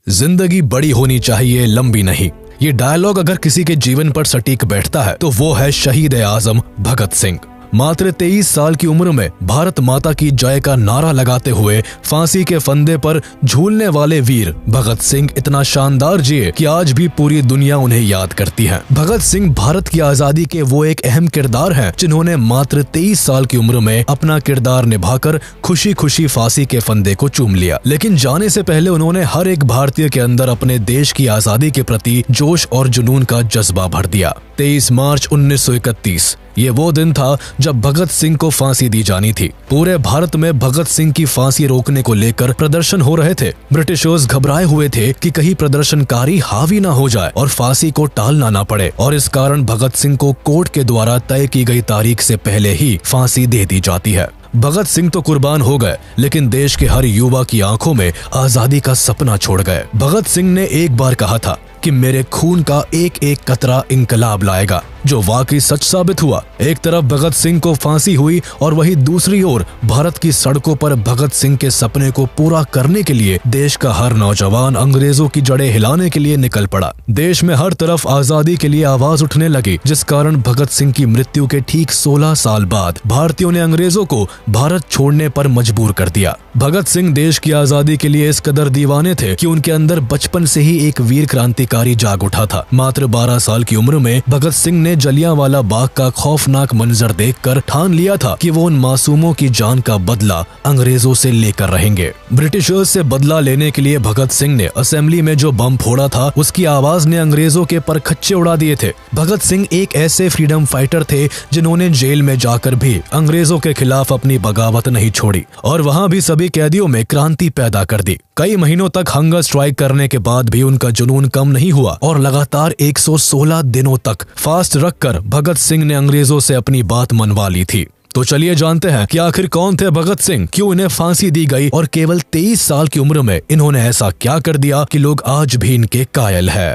जिंदगी बड़ी होनी चाहिए, लंबी नहीं। ये डायलॉग अगर किसी के जीवन पर सटीक बैठता है तो वो है शहीद आजम भगत सिंह। मात्र 23 साल की उम्र में भारत माता की जय का नारा लगाते हुए फांसी के फंदे पर झूलने वाले वीर भगत सिंह इतना शानदार जिए कि आज भी पूरी दुनिया उन्हें याद करती है। भगत सिंह भारत की आजादी के वो एक अहम किरदार हैं जिन्होंने मात्र 23 साल की उम्र में अपना किरदार निभाकर खुशी खुशी फांसी के फंदे को चूम लिया। लेकिन जाने से पहले उन्होंने हर एक भारतीय के अंदर अपने देश की आजादी के प्रति जोश और जुनून का जज्बा भर दिया। 23 मार्च 1931 ये वो दिन था जब भगत सिंह को फांसी दी जानी थी। पूरे भारत में भगत सिंह की फांसी रोकने को लेकर प्रदर्शन हो रहे थे। ब्रिटिशर्स घबराए हुए थे कि कहीं प्रदर्शनकारी हावी ना हो जाए और फांसी को टालना ना पड़े, और इस कारण भगत सिंह को कोर्ट के द्वारा तय की गई तारीख से पहले ही फांसी दे दी जाती है। भगत सिंह तो कुर्बान हो गए, लेकिन देश के हर युवा की आंखों में आजादी का सपना छोड़ गए। भगत सिंह ने एक बार कहा था कि मेरे खून का एक एक कतरा इंकलाब लाएगा, जो वाकई सच साबित हुआ। एक तरफ भगत सिंह को फांसी हुई और वहीं दूसरी ओर भारत की सड़कों पर भगत सिंह के सपने को पूरा करने के लिए देश का हर नौजवान अंग्रेजों की जड़ें हिलाने के लिए निकल पड़ा। देश में हर तरफ आजादी के लिए आवाज उठने लगी, जिस कारण भगत सिंह की मृत्यु के ठीक 16 साल बाद भारतीयों ने अंग्रेजों को भारत छोड़ने पर मजबूर कर दिया। भगत सिंह देश की आजादी के लिए इस कदर दीवाने थे कि उनके अंदर बचपन से ही एक वीर क्रांतिकारी जाग उठा था। मात्र 12 साल की उम्र में भगत सिंह ने जलियांवाला बाग का खौफनाक मंजर देखकर ठान लिया था कि वो उन मासूमों की जान का बदला अंग्रेजों से लेकर रहेंगे। ब्रिटिशर्स से बदला लेने के लिए भगत सिंह ने असेंबली में जो बम फोड़ा था, उसकी आवाज ने अंग्रेजों के परखच्चे उड़ा दिए थे। भगत सिंह एक ऐसे फ्रीडम फाइटर थे जिन्होंने जेल में जाकर भी अंग्रेजों के खिलाफ अपनी बगावत नहीं छोड़ी और वहाँ भी सभी कैदियों में क्रांति पैदा कर दी। कई महीनों तक हंगर स्ट्राइक करने के बाद भी उनका जुनून कम नहीं हुआ और लगातार 116 दिनों तक फास्ट रखकर भगत सिंह ने अंग्रेजों से अपनी बात मनवा ली थी। तो चलिए जानते हैं कि आखिर कौन थे भगत सिंह, क्यों इन्हें फांसी दी गई और केवल 23 साल की उम्र में इन्होंने ऐसा क्या कर दिया कि लोग आज भी इनके कायल है।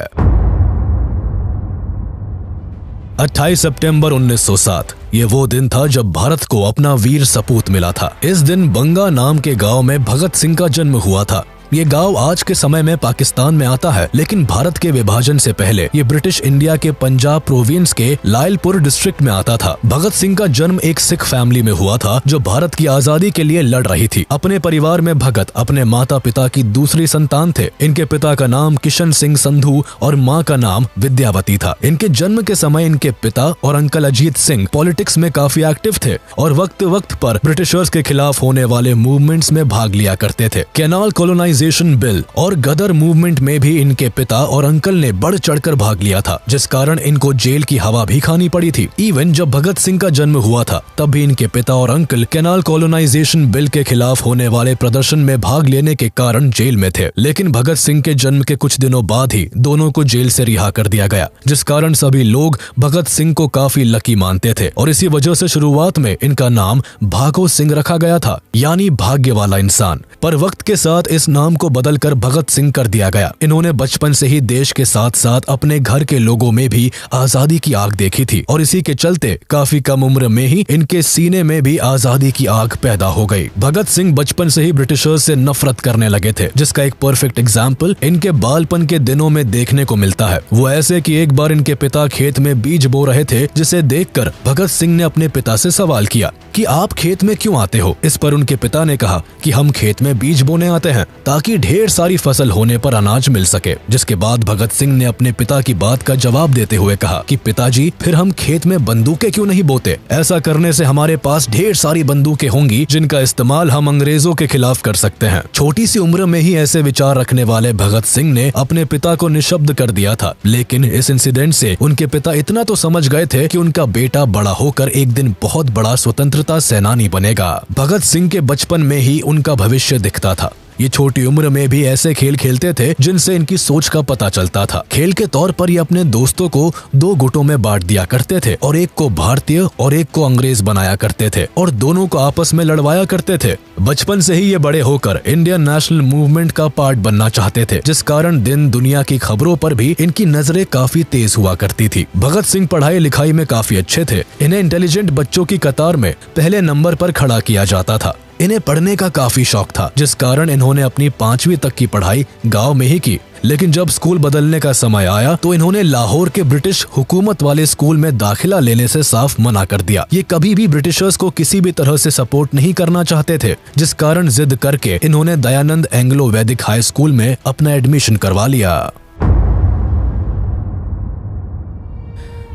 28 सितंबर 1907 ये वो दिन था जब भारत को अपना वीर सपूत मिला था। इस दिन बंगा नाम के गांव में भगत सिंह का जन्म हुआ था। ये गांव आज के समय में पाकिस्तान में आता है, लेकिन भारत के विभाजन से पहले ये ब्रिटिश इंडिया के पंजाब प्रोविंस के लायलपुर डिस्ट्रिक्ट में आता था। भगत सिंह का जन्म एक सिख फैमिली में हुआ था जो भारत की आजादी के लिए लड़ रही थी। अपने परिवार में भगत अपने माता पिता की दूसरी संतान थे। इनके पिता का नाम किशन सिंह संधू और माँ का नाम विद्यावती था। इनके जन्म के समय इनके पिता और अंकल अजीत सिंह पॉलिटिक्स में काफी एक्टिव थे और वक्त वक्त पर ब्रिटिशर्स के खिलाफ होने वाले मूवमेंट्स में भाग लिया करते थे। कैनाल कॉलोनाइजेशन बिल और गदर मूवमेंट में भी इनके पिता और अंकल ने बढ़ चढ़कर भाग लिया था, जिस कारण इनको जेल की हवा भी खानी पड़ी थी। इवन जब भगत सिंह का जन्म हुआ था तब भी इनके पिता और अंकल कैनाल कॉलोनाइजेशन बिल के खिलाफ होने वाले प्रदर्शन में भाग लेने के कारण जेल में थे। लेकिन भगत सिंह के जन्म के कुछ दिनों बाद ही दोनों को जेल से रिहा कर दिया गया, जिस कारण सभी लोग भगत सिंह को काफी लकी मानते थे और इसी वजह से शुरुआत में इनका नाम भागो सिंह रखा गया था, यानी भाग्य वाला इंसान। पर वक्त के साथ इस नाम को बदलकर भगत सिंह कर दिया गया। इन्होंने बचपन से ही देश के साथ साथ अपने घर के लोगों में भी आजादी की आग देखी थी और इसी के चलते काफी कम उम्र में ही इनके सीने में भी आजादी की आग पैदा हो गई। भगत सिंह बचपन से ही ब्रिटिशर्स से नफरत करने लगे थे, जिसका एक परफेक्ट एग्जाम्पल इनके बालपन के दिनों में देखने को मिलता है। वो ऐसे कि एक बार इनके पिता खेत में बीज बो रहे थे, जिसे देखकर भगत सिंह ने अपने पिता से सवाल किया कि आप खेत में क्यों आते हो। इस पर उनके पिता ने कहा कि हम खेत में बीज बोने आते हैं ताकि ढेर सारी फसल होने पर अनाज मिल सके। जिसके बाद भगत सिंह ने अपने पिता की बात का जवाब देते हुए कहा कि पिताजी, फिर हम खेत में बंदूकें क्यों नहीं बोते? ऐसा करने से हमारे पास ढेर सारी बंदूकें होंगी जिनका इस्तेमाल हम अंग्रेजों के खिलाफ कर सकते हैं। छोटी सी उम्र में ही ऐसे विचार रखने वाले भगत सिंह ने अपने पिता को निशब्द कर दिया था, लेकिन इस इंसिडेंट से उनके पिता इतना तो समझ गए थे कि उनका बेटा बड़ा होकर एक दिन बहुत बड़ा स्वतंत्रता सेनानी बनेगा। भगत सिंह के बचपन में ही उनका भविष्य दिखता था। ये छोटी उम्र में भी ऐसे खेल खेलते थे जिनसे इनकी सोच का पता चलता था। खेल के तौर पर ये अपने दोस्तों को 2 गुटों में बांट दिया करते थे और एक को भारतीय और एक को अंग्रेज बनाया करते थे और दोनों को आपस में लड़वाया करते थे। बचपन से ही ये बड़े होकर इंडियन नेशनल मूवमेंट का पार्ट बनना चाहते थे, जिस कारण दिन दुनिया की खबरों पर भी इनकी नजरें काफी तेज हुआ करती थी। भगत सिंह पढ़ाई लिखाई में काफी अच्छे थे। इन्हें इंटेलिजेंट बच्चों की कतार में पहले नंबर पर खड़ा किया जाता था। इन्हें पढ़ने का काफी शौक था, जिस कारण इन्होंने अपनी 5वीं तक की पढ़ाई गांव में ही की। लेकिन जब स्कूल बदलने का समय आया तो इन्होंने लाहौर के ब्रिटिश हुकूमत वाले स्कूल में दाखिला लेने से साफ मना कर दिया। ये कभी भी ब्रिटिशर्स को किसी भी तरह से सपोर्ट नहीं करना चाहते थे, जिस कारण जिद करके इन्होंने दयानंद एंग्लो वैदिक हाई स्कूल में अपना एडमिशन करवा लिया।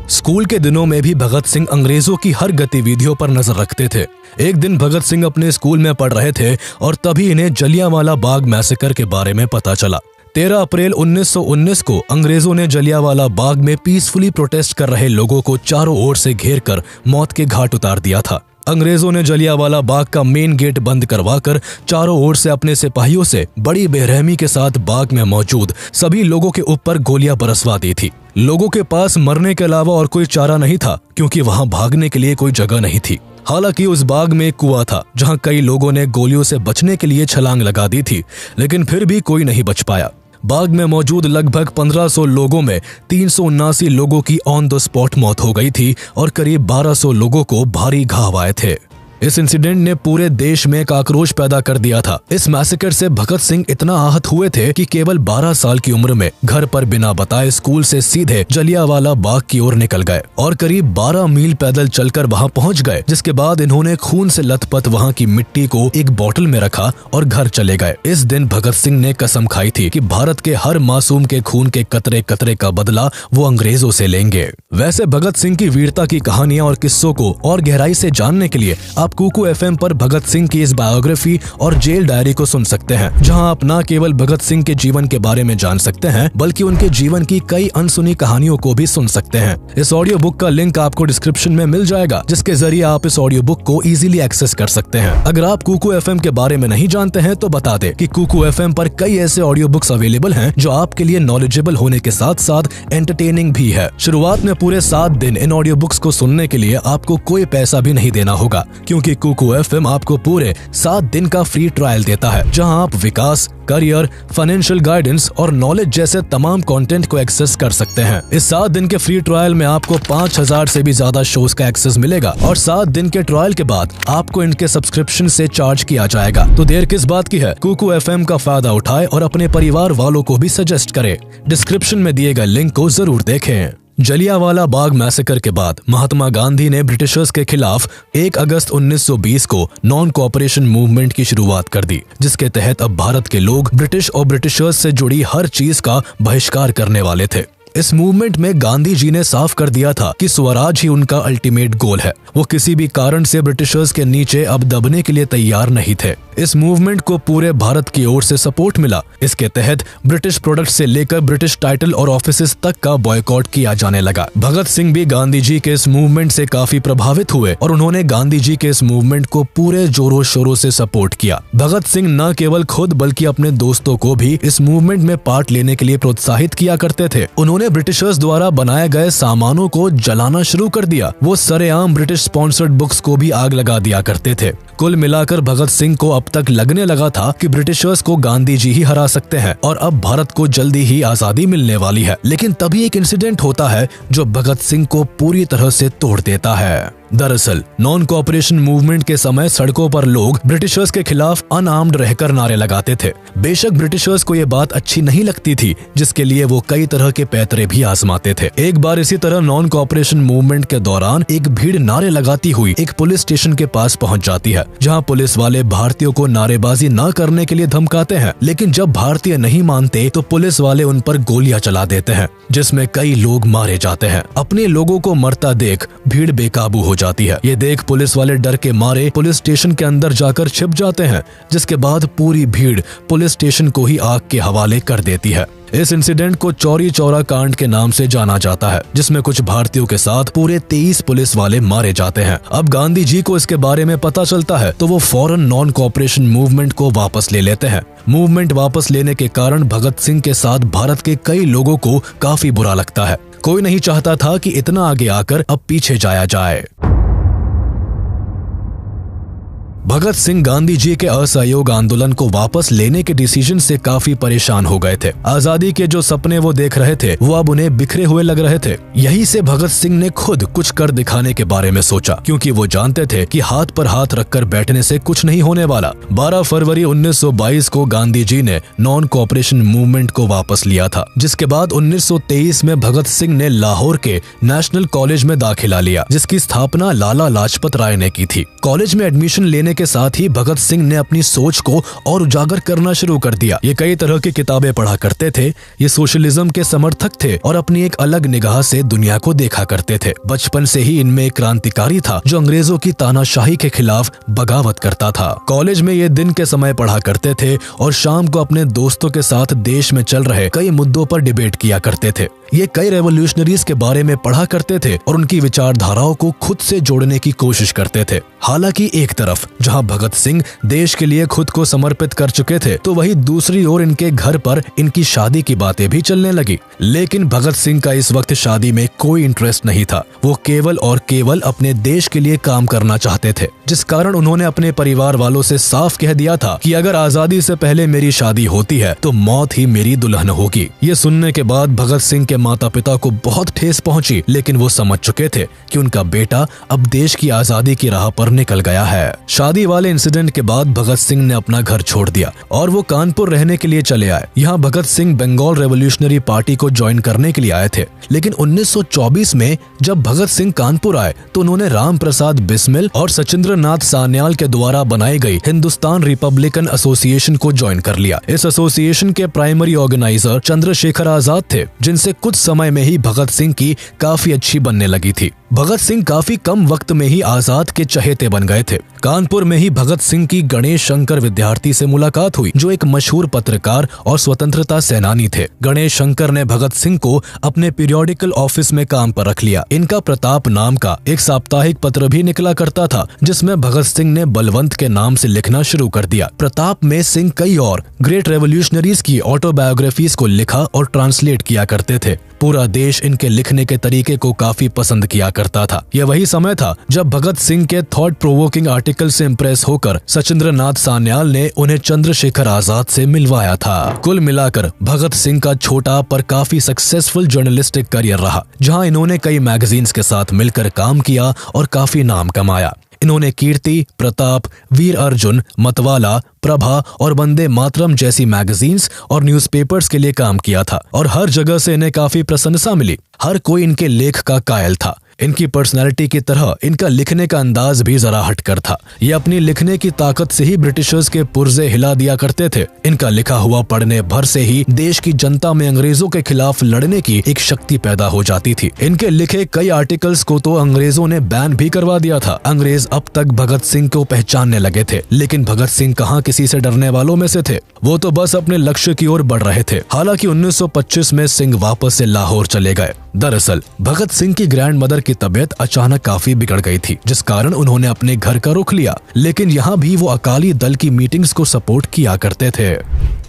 स्कूल के दिनों में भी भगत सिंह अंग्रेजों की हर गतिविधियों पर नजर रखते थे। एक दिन भगत सिंह अपने स्कूल में पढ़ रहे थे और तभी इन्हें जलियांवाला बाग मैसेकर के बारे में पता चला। 13 अप्रैल 1919 को अंग्रेजों ने जलियांवाला बाग में पीसफुली प्रोटेस्ट कर रहे लोगों को चारों ओर से घेरकर मौत के घाट उतार दिया था। अंग्रेजों ने जलियांवाला बाग का मेन गेट बंद करवाकर चारों ओर से अपने सिपाहियों से बड़ी बेरहमी के साथ बाग में मौजूद सभी लोगों के ऊपर गोलियां बरसवा दी थी। लोगों के पास मरने के अलावा और कोई चारा नहीं था, क्योंकि वहां भागने के लिए कोई जगह नहीं थी। हालांकि उस बाग में एक कुआं था जहां कई लोगों ने गोलियों से बचने के लिए छलांग लगा दी थी, लेकिन फिर भी कोई नहीं बच पाया। बाग में मौजूद लगभग 1500 लोगों में 379 लोगों की ऑन द स्पॉट मौत हो गई थी और करीब 1200 लोगों को भारी घाव आए थे। इस इंसिडेंट ने पूरे देश में एक आक्रोश पैदा कर दिया था। इस मैसेकर से भगत सिंह इतना आहत हुए थे कि केवल 12 साल की उम्र में घर पर बिना बताए स्कूल से सीधे जलियांवाला बाग की ओर निकल गए और करीब 12 मील पैदल चलकर वहां पहुंच गए, जिसके बाद इन्होंने खून से लथपथ वहां की मिट्टी को एक बोतल में रखा और घर चले गए। इस दिन भगत सिंह ने कसम खाई थी कि भारत के हर मासूम के खून के कतरे कतरे का बदला वो अंग्रेजों से लेंगे। वैसे भगत सिंह की वीरता की कहानियां और किस्सों को और गहराई से जानने के लिए आप कुकू एफएम पर भगत सिंह की इस बायोग्राफी और जेल डायरी को सुन सकते हैं, जहां आप न केवल भगत सिंह के जीवन के बारे में जान सकते हैं, बल्कि उनके जीवन की कई अनसुनी कहानियों को भी सुन सकते हैं। इस ऑडियो बुक का लिंक आपको डिस्क्रिप्शन में मिल जाएगा, जिसके जरिए आप इस ऑडियो बुक को इजीली एक्सेस कर सकते हैं। अगर आप कुकू एफएम के बारे में नहीं जानते हैं तो बता दें कि कुकू एफएम पर कई ऐसे ऑडियो बुक्स अवेलेबल हैं जो आपके लिए नॉलेजेबल होने के साथ साथ एंटरटेनिंग भी है। शुरुआत में पूरे 7 दिन इन ऑडियो बुक्स को सुनने के लिए आपको कोई पैसा भी नहीं देना होगा, क्योंकि कुकू एफएम आपको पूरे 7 दिन का फ्री ट्रायल देता है, जहां आप विकास, करियर, फाइनेंशियल गाइडेंस और नॉलेज जैसे तमाम कंटेंट को एक्सेस कर सकते हैं। इस 7 दिन के फ्री ट्रायल में आपको 5000 से भी ज्यादा शोज का एक्सेस मिलेगा और 7 दिन के ट्रायल के बाद आपको इनके सब्सक्रिप्शन से चार्ज किया जाएगा। तो देर किस बात की है, कुकू एफएम का फायदा उठाए और अपने परिवार वालों को भी सजेस्ट करें। डिस्क्रिप्शन में दिए गए लिंक को जरूर देखें। जलियांवाला बाग मैसेकर के बाद महात्मा गांधी ने ब्रिटिशर्स के खिलाफ 1 अगस्त 1920 को नॉन कोऑपरेशन मूवमेंट की शुरुआत कर दी, जिसके तहत अब भारत के लोग ब्रिटिश और ब्रिटिशर्स से जुड़ी हर चीज का बहिष्कार करने वाले थे। इस मूवमेंट में गांधी जी ने साफ कर दिया था कि स्वराज ही उनका अल्टीमेट गोल है। वो किसी भी कारण से ब्रिटिशर्स के नीचे अब दबने के लिए तैयार नहीं थे। इस मूवमेंट को पूरे भारत की ओर से सपोर्ट मिला। इसके तहत ब्रिटिश प्रोडक्ट से लेकर ब्रिटिश टाइटल और ऑफिसेस तक का बॉयकॉट किया जाने लगा। भगत सिंह भी गांधी जी के इस मूवमेंट से काफी प्रभावित हुए और उन्होंने गांधी जी के इस मूवमेंट को पूरे जोरों शोरों से सपोर्ट किया। भगत सिंह न केवल खुद बल्कि अपने दोस्तों को भी इस मूवमेंट में पार्ट लेने के लिए प्रोत्साहित किया करते थे। उन्होंने ब्रिटिशर्स द्वारा बनाए गए सामानों को जलाना शुरू कर दिया। वो सरेआम ब्रिटिश स्पॉन्सर्ड बुक्स को भी आग लगा दिया करते थे। कुल मिलाकर भगत सिंह को अब तक लगने लगा था कि ब्रिटिशर्स को गांधी जी ही हरा सकते हैं और अब भारत को जल्दी ही आजादी मिलने वाली है। लेकिन तभी एक इंसिडेंट होता है जो भगत सिंह को पूरी तरह से तोड़ देता है। दरअसल नॉन कोऑपरेशन मूवमेंट के समय सड़कों पर लोग ब्रिटिशर्स के खिलाफ अनआर्म्ड रहकर नारे लगाते थे। बेशक ब्रिटिशर्स को ये बात अच्छी नहीं लगती थी, जिसके लिए वो कई तरह के पैतरे भी आजमाते थे। एक बार इसी तरह नॉन कोऑपरेशन मूवमेंट के दौरान एक भीड़ नारे लगाती हुई एक पुलिस स्टेशन के पास पहुंच जाती है, जहां पुलिस वाले भारतीयों को नारेबाजी न करने के लिए धमकाते हैं। लेकिन जब भारतीय नहीं मानते तो पुलिस वाले उन पर गोलियां चला देते हैं, जिसमें कई लोग मारे जाते हैं। अपने लोगों को मरता देख भीड़ बेकाबू हो जाती है। ये देख पुलिस वाले डर के मारे पुलिस स्टेशन के अंदर जाकर छिप जाते हैं, जिसके बाद पूरी भीड़ पुलिस स्टेशन को ही आग के हवाले कर देती है। इस इंसिडेंट को चौरी चौरा कांड के नाम से जाना जाता है, जिसमें कुछ भारतीयों के साथ पूरे 23 पुलिस वाले मारे जाते हैं। अब गांधी जी को इसके बारे में पता चलता है तो वो फौरन नॉन कोऑपरेशन मूवमेंट को वापस ले लेते हैं। मूवमेंट वापस लेने के कारण भगत सिंह के साथ भारत के कई लोगों को काफी बुरा लगता है। कोई नहीं चाहता था कि इतना आगे आकर अब पीछे जाया जाए। भगत सिंह गांधी जी के असहयोग आंदोलन को वापस लेने के डिसीजन से काफी परेशान हो गए थे। आजादी के जो सपने वो देख रहे थे वो अब उन्हें बिखरे हुए लग रहे थे। यही से भगत सिंह ने खुद कुछ कर दिखाने के बारे में सोचा, क्योंकि वो जानते थे कि हाथ पर हाथ रखकर बैठने से कुछ नहीं होने वाला। 12 फरवरी 1922 को गांधी जी ने नॉन कोऑपरेशन मूवमेंट को वापस लिया था, जिसके बाद 1923 में भगत सिंह ने लाहौर के नेशनल कॉलेज में दाखिला लिया, जिसकी स्थापना लाला लाजपत राय ने की थी। कॉलेज में एडमिशन लेने के साथ ही भगत सिंह ने अपनी सोच को और उजागर करना शुरू कर दिया। ये कई तरह की किताबें पढ़ा करते थे, ये सोशलिज्म के समर्थक थे और अपनी एक अलग निगाह से दुनिया को देखा करते थे। बचपन से ही इनमें एक क्रांतिकारी था जो अंग्रेजों की तानाशाही के खिलाफ बगावत करता था। कॉलेज में ये दिन के समय पढ़ा करते थे और शाम को अपने दोस्तों के साथ देश में चल रहे कई मुद्दों पर डिबेट किया करते थे। ये कई रेवोल्यूशनरीज के बारे में पढ़ा करते थे और उनकी विचारधाराओं को खुद से जोड़ने की कोशिश करते थे। हालांकि एक तरफ जहां भगत सिंह देश के लिए खुद को समर्पित कर चुके थे, तो वहीं दूसरी ओर इनके घर पर इनकी शादी की बातें भी चलने लगी। लेकिन भगत सिंह का इस वक्त शादी में कोई इंटरेस्ट नहीं था। वो केवल और केवल अपने देश के लिए काम करना चाहते थे, जिस कारण उन्होंने अपने परिवार वालों से साफ कह दिया था कि अगर आजादी से पहले मेरी शादी होती है तो मौत ही मेरी दुल्हन होगी। ये सुनने के बाद भगत सिंह के माता पिता को बहुत ठेस पहुंची, लेकिन वो समझ चुके थे कि उनका बेटा अब देश की आजादी की राह पर निकल गया है। शादी वाले इंसिडेंट के बाद भगत सिंह ने अपना घर छोड़ दिया और वो कानपुर रहने के लिए चले आए। यहाँ भगत सिंह बंगाल रेवोल्यूशनरी पार्टी को ज्वाइन करने के लिए आए थे। लेकिन 1924 में जब भगत सिंह कानपुर आए तो उन्होंने राम प्रसाद बिस्मिल और सचिंद्र नाथ सान्याल के द्वारा बनाई गई हिंदुस्तान रिपब्लिकन एसोसिएशन को ज्वाइन कर लिया। इस एसोसिएशन के प्राइमरी ऑर्गेनाइजर चंद्रशेखर आजाद थे, जिनसे कुछ समय में ही भगत सिंह की काफी अच्छी बनने लगी थी। भगत सिंह काफी कम वक्त में ही आजाद के चहेते बन गए थे। कानपुर में ही भगत सिंह की गणेश शंकर विद्यार्थी से मुलाकात हुई, जो एक मशहूर पत्रकार और स्वतंत्रता सेनानी थे। गणेश शंकर ने भगत सिंह को अपने पीरियोडिकल ऑफिस में काम पर रख लिया। इनका प्रताप नाम का एक साप्ताहिक पत्र भी निकला करता था, जिसमें भगत सिंह ने बलवंत के नाम से लिखना शुरू कर दिया। प्रताप में सिंह कई और ग्रेट रेवोल्यूशनरीज की ऑटोबायोग्राफीज को लिखा और ट्रांसलेट किया करते थे। पूरा देश इनके लिखने के तरीके को काफी पसंद किया करता था। यह वही समय था जब भगत सिंह के थॉट प्रोवोकिंग आर्टिकल से इम्प्रेस होकर सचिंद्र नाथ सान्याल ने उन्हें चंद्रशेखर आजाद से मिलवाया था। कुल मिलाकर भगत सिंह का छोटा पर काफी सक्सेसफुल जर्नलिस्टिक करियर रहा, जहां इन्होंने कई मैगजीन्स के साथ मिलकर काम किया और काफी नाम कमाया। इन्होंने कीर्ति, प्रताप, वीर अर्जुन, मतवाला, प्रभा और वंदे मातरम जैसी मैगजीन्स और न्यूज़पेपर्स के लिए काम किया था और हर जगह से इन्हें काफी प्रशंसा मिली। हर कोई इनके लेख का कायल था। इनकी पर्सनालिटी की तरह इनका लिखने का अंदाज भी जरा हटकर था। ये अपनी लिखने की ताकत से ही ब्रिटिशर्स के पुर्जे हिला दिया करते थे। इनका लिखा हुआ पढ़ने भर से ही देश की जनता में अंग्रेजों के खिलाफ लड़ने की एक शक्ति पैदा हो जाती थी। इनके लिखे कई आर्टिकल्स को तो अंग्रेजों ने बैन भी करवा दिया था। अंग्रेज अब तक भगत सिंह को पहचानने लगे थे, लेकिन भगत सिंह कहाँ किसी से डरने वालों में से थे। वो तो बस अपने लक्ष्य की ओर बढ़ रहे थे। हालांकि 1925 में सिंह वापस से लाहौर चले गए। दरअसल भगत सिंह की ग्रैंड मदर की तबीयत अचानक काफी बिगड़ गई थी, जिस कारण उन्होंने अपने घर का रुख लिया। लेकिन यहाँ भी वो अकाली दल की मीटिंग्स को सपोर्ट किया करते थे।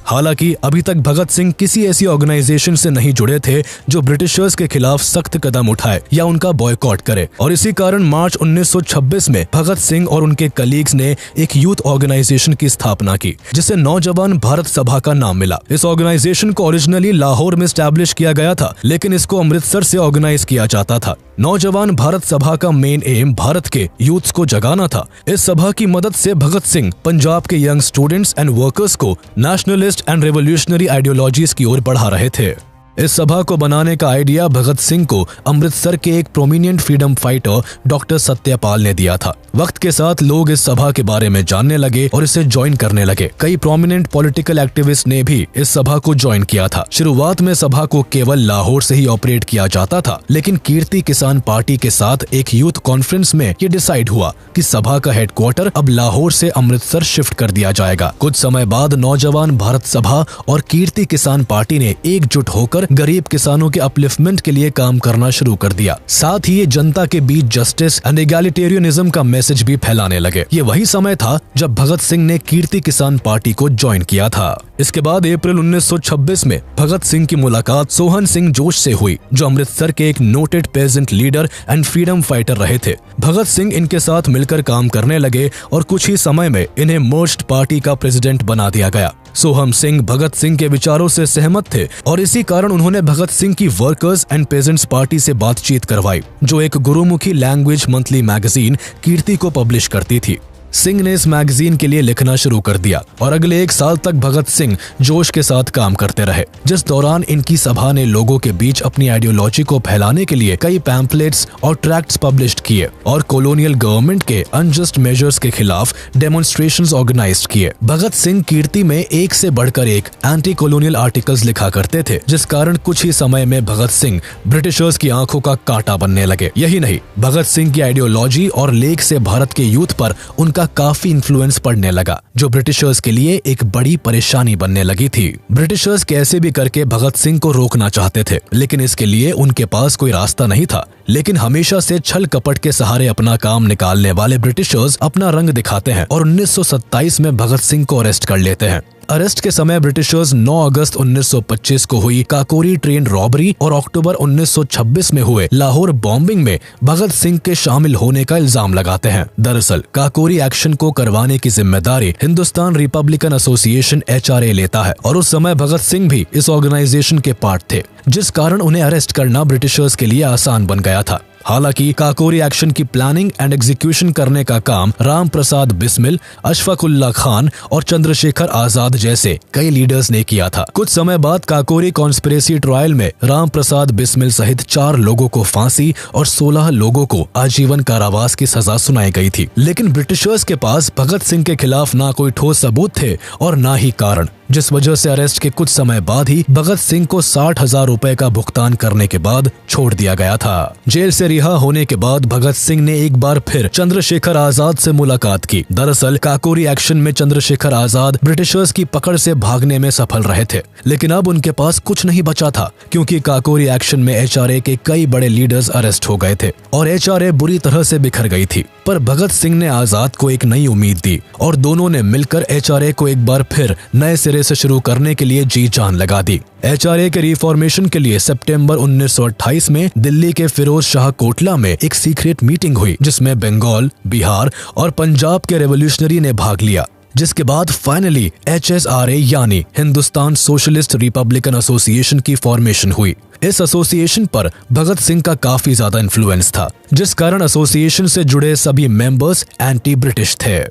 हालांकि अभी तक भगत सिंह किसी ऐसी ऑर्गेनाइजेशन से नहीं जुड़े थे जो ब्रिटिशर्स के खिलाफ सख्त कदम उठाए या उनका बॉयकॉट करे, और इसी कारण मार्च 1926 में भगत सिंह और उनके कलीग्स ने एक यूथ ऑर्गेनाइजेशन की स्थापना की, जिसे नौजवान भारत सभा का नाम मिला। इस ऑर्गेनाइजेशन को ओरिजिनली लाहौर में एस्टैब्लिश किया गया था, लेकिन इसको अमृतसर से ऑर्गेनाइज किया जाता था। नौजवान भारत सभा का मेन एम भारत के यूथ्स को जगाना था। इस सभा की मदद से भगत सिंह पंजाब के यंग स्टूडेंट्स एंड वर्कर्स को नेशनलिस्ट एंड रेवोल्यूशनरी आइडियोलॉजीज की ओर बढ़ा रहे थे। इस सभा को बनाने का आइडिया भगत सिंह को अमृतसर के एक prominent freedom fighter doctor Satyapal ने दिया था। वक्त के साथ लोग इस सभा के बारे में जानने लगे और इसे ज्वाइन करने लगे। कई प्रोमिनेंट पॉलिटिकल एक्टिविस्ट ने भी इस सभा को ज्वाइन किया था। शुरुआत में सभा को केवल लाहौर से ही ऑपरेट किया जाता था, लेकिन कीर्ति किसान पार्टी के साथ एक यूथ कॉन्फ्रेंस में ये डिसाइड हुआ कि सभा का हेडक्वार्टर अब लाहौर से अमृतसर शिफ्ट कर दिया जाएगा। कुछ समय बाद नौजवान भारत सभा और कीर्ति किसान पार्टी ने एकजुट होकर गरीब किसानों के अपलिफ्टमेंट के लिए काम करना शुरू कर दिया। साथ ही ये जनता के बीच जस्टिस एंड एगैलिटेरियनिज्म का मैसेज भी फैलाने लगे। ये वही समय था जब भगत सिंह ने कीर्ति किसान पार्टी को ज्वाइन किया था। इसके बाद अप्रैल 1926 में भगत सिंह की मुलाकात सोहन सिंह जोश से हुई, जो अमृतसर के एक noted peasant leader and freedom fighter रहे थे। भगत सिंह इनके साथ मिलकर काम करने लगे और कुछ ही समय में इन्हें मर्ज्ड पार्टी का प्रेसिडेंट बना दिया गया। सोहम सिंह भगत सिंह के विचारों से सहमत थे और इसी कारण उन्होंने भगत सिंह की वर्कर्स एंड पेजेंट्स पार्टी से बातचीत करवाई, जो एक गुरुमुखी लैंग्वेज मंथली मैगजीन कीर्ति को पब्लिश करती थी। सिंह ने इस मैगजीन के लिए लिखना शुरू कर दिया और अगले 1 साल तक भगत सिंह जोश के साथ काम करते रहे, जिस दौरान इनकी सभा ने लोगों के बीच अपनी आइडियोलॉजी को फैलाने के लिए कई पैम्फलेट्स और ट्रैक्ट्स पब्लिश किए और कॉलोनियल गवर्नमेंट के अनजस्ट मेजर्स के खिलाफ डेमोन्स्ट्रेशंस ऑर्गेनाइज किए। भगत सिंह कीर्ति में एक से बढ़कर एक एंटी कॉलोनियल आर्टिकल्स लिखा करते थे, जिस कारण कुछ ही समय में भगत सिंह ब्रिटिशर्स की आंखों का कांटा बनने लगे। यही नहीं, भगत सिंह की आइडियोलॉजी और लेख से भारत के यूथ पर उनका काफी इन्फ्लुएंस पड़ने लगा, जो ब्रिटिशर्स के लिए एक बड़ी परेशानी बनने लगी थी। ब्रिटिशर्स कैसे भी करके भगत सिंह को रोकना चाहते थे, लेकिन इसके लिए उनके पास कोई रास्ता नहीं था। लेकिन हमेशा से छल कपट के सहारे अपना काम निकालने वाले ब्रिटिशर्स अपना रंग दिखाते हैं और 1927 में भगत सिंह को अरेस्ट कर लेते हैं। अरेस्ट के समय ब्रिटिशर्स 9 अगस्त 1925 को हुई काकोरी ट्रेन रॉबरी और अक्टूबर 1926 में हुए लाहौर बॉम्बिंग में भगत सिंह के शामिल होने का इल्जाम लगाते हैं। दरअसल काकोरी एक्शन को करवाने की जिम्मेदारी हिंदुस्तान रिपब्लिकन एसोसिएशन HRA लेता है और उस समय भगत सिंह भी इस ऑर्गेनाइजेशन के पार्ट थे, जिस कारण उन्हें अरेस्ट करना ब्रिटिशर्स के लिए आसान बन गया था। हालांकि काकोरी एक्शन की प्लानिंग एंड एग्जीक्यूशन करने का काम राम प्रसाद बिस्मिल, अशफाकुल्ला खान और चंद्रशेखर आजाद जैसे कई लीडर्स ने किया था। कुछ समय बाद काकोरी कॉन्स्पिरेसी ट्रायल में राम प्रसाद बिस्मिल सहित 4 लोगों को फांसी और 16 लोगों को आजीवन कारावास की सजा सुनाई गई थी। लेकिन ब्रिटिशर्स के पास भगत सिंह के खिलाफ ना कोई ठोस सबूत थे और ना ही कारण, जिस वजह से अरेस्ट के कुछ समय बाद ही भगत सिंह को 60,000 रुपए का भुगतान करने के बाद छोड़ दिया गया था। जेल से रिहा होने के बाद भगत सिंह ने एक बार फिर चंद्रशेखर आजाद से मुलाकात की। दरअसल काकोरी एक्शन में चंद्रशेखर आजाद ब्रिटिशर्स की पकड़ से भागने में सफल रहे थे, लेकिन अब उनके पास कुछ नहीं बचा था, क्योंकि काकोरी एक्शन में HRA के कई बड़े लीडर्स अरेस्ट हो गए थे और HRA बुरी तरह से बिखर गई थी। पर भगत सिंह ने आजाद को एक नई उम्मीद दी और दोनों ने मिलकर HRA को एक बार फिर नए सिरे से शुरू करने के लिए जी जान लगा दी। HRA के रिफॉर्मेशन के लिए सितंबर 1928 में दिल्ली के फिरोज शाह कोटला में एक सीक्रेट मीटिंग हुई, जिसमें बंगाल, बिहार और पंजाब के रेवोल्यूशनरी ने भाग लिया, जिसके बाद फाइनली HSRA यानी हिंदुस्तान सोशलिस्ट रिपब्लिकन एसोसिएशन की फॉर्मेशन हुई। इस एसोसिएशन पर भगत सिंह का काफी ज्यादा इन्फ्लुएंस था, जिस कारण एसोसिएशन से जुड़े सभी मेंबर्स एंटी ब्रिटिश थे।